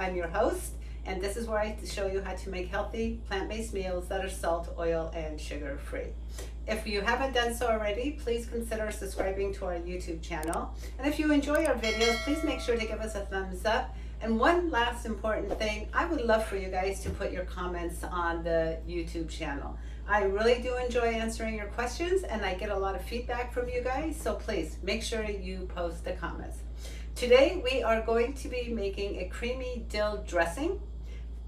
I'm your host, and this is where I show you how to make healthy plant-based meals that are salt, oil, and sugar free. If you haven't done so already, please consider subscribing to our YouTube channel. And if you enjoy our videos, please make sure to give us a thumbs up. And one last important thing, I would love for you guys to put your comments on the YouTube channel. I really do enjoy answering your questions, and I get a lot of feedback from you guys, so please make sure you post the comments. Today we are going to be making a creamy dill dressing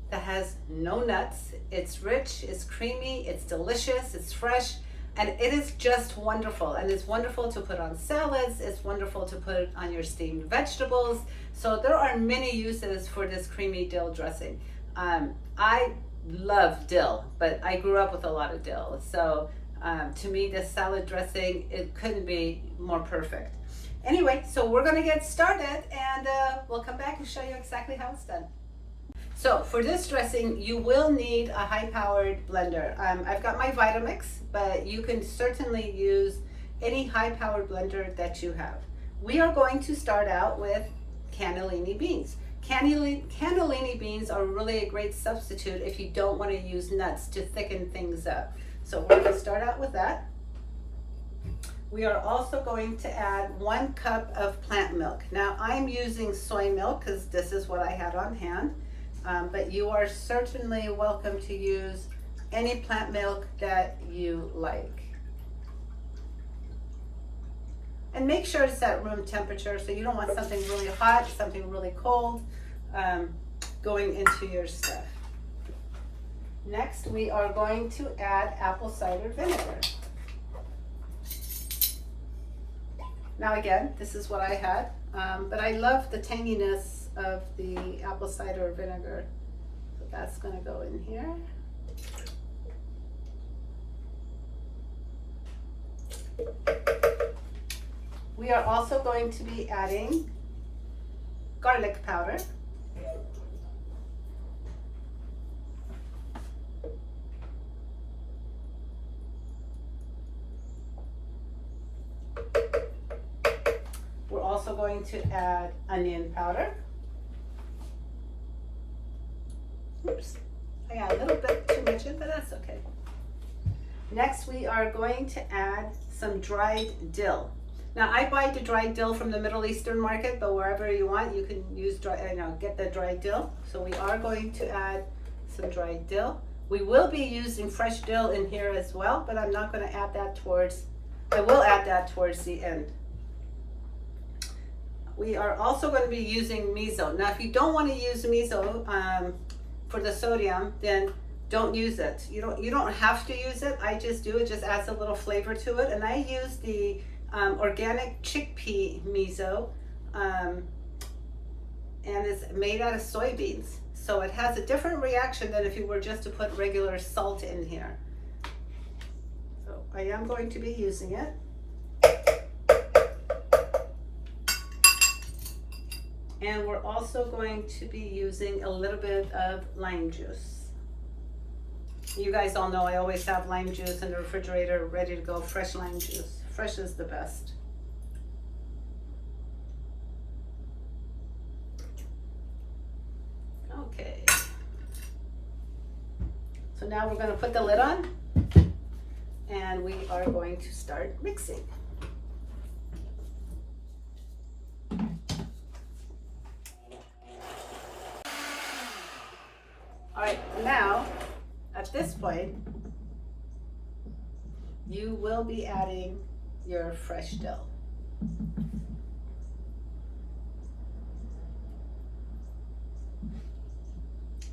that has no nuts. It's rich, it's creamy, it's delicious, it's fresh, and it is just wonderful. And it's wonderful to put on salads, it's wonderful to put on your steamed vegetables. So there are many uses for this creamy dill dressing. I love dill, but I grew up with a lot of dill. So to me, this salad dressing, it couldn't be more perfect. Anyway, so we're gonna get started, and we'll come back and show you exactly how it's done. So for this dressing, you will need a high-powered blender. I've got my Vitamix, but you can certainly use any high-powered blender that you have. We are going to start out with cannellini beans. Cannellini beans are really a great substitute if you don't want to use nuts to thicken things up. So we're going to start out with that. We are also going to add 1 cup of plant milk. Now I'm using soy milk because this is what I had on hand, but you are certainly welcome to use any plant milk that you like. And make sure it's at room temperature, so you don't want something really hot, something really cold going into your stuff. Next, we are going to add apple cider vinegar. Now again, this is what I had, but I love the tanginess of the apple cider vinegar. So that's going to go in here. We are also going to be adding garlic powder. We're also going to add onion powder. Oops, I got a little bit too much in, but that's okay. Next, we are going to add some dried dill. Now, I buy the dried dill from the Middle Eastern market, but wherever you want, you can use get the dried dill. So we are going to add some dried dill. We will be using fresh dill in here as well, but I'm not going to add that I will add that towards the end. We are also going to be using MISO. Now, if you don't want to use MISO for the sodium, then don't use it. You don't have to use it. I just do. It just adds a little flavor to it. And I use the organic chickpea MISO, and it's made out of soybeans. So it has a different reaction than if you were just to put regular salt in here. So I am going to be using it. And we're also going to be using a little bit of lime juice. You guys all know I always have lime juice in the refrigerator ready to go, fresh lime juice. Fresh is the best. Okay. So now we're going to put the lid on, and we are going to start mixing. All right, now at this point, you will be adding your fresh dill. And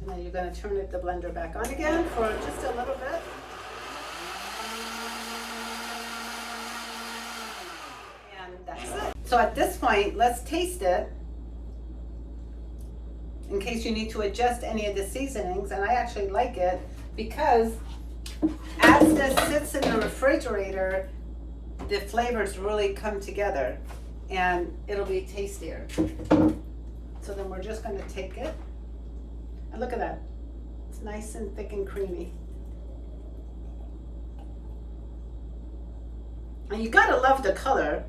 then you're going to turn the blender back on again for just a little bit. And that's it. So at this point, let's taste it in case you need to adjust any of the seasonings. And I actually like it because as this sits in the refrigerator, the flavors really come together and it'll be tastier. So then we're just going to take it, and look at that. It's nice and thick and creamy. And you gotta love the color,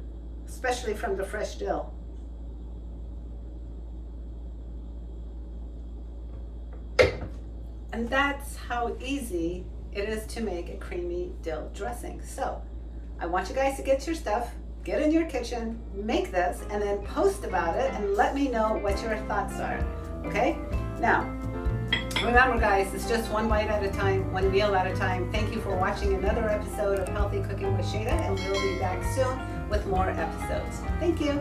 especially from the fresh dill. And that's how easy it is to make a creamy dill dressing. So I want you guys to get your stuff, get in your kitchen, make this, and then post about it and let me know what your thoughts are, okay? Now, remember guys, it's just one bite at a time, one meal at a time. Thank you for watching another episode of Healthy Cooking with Shayda, and we'll be back soon with more episodes. Thank you.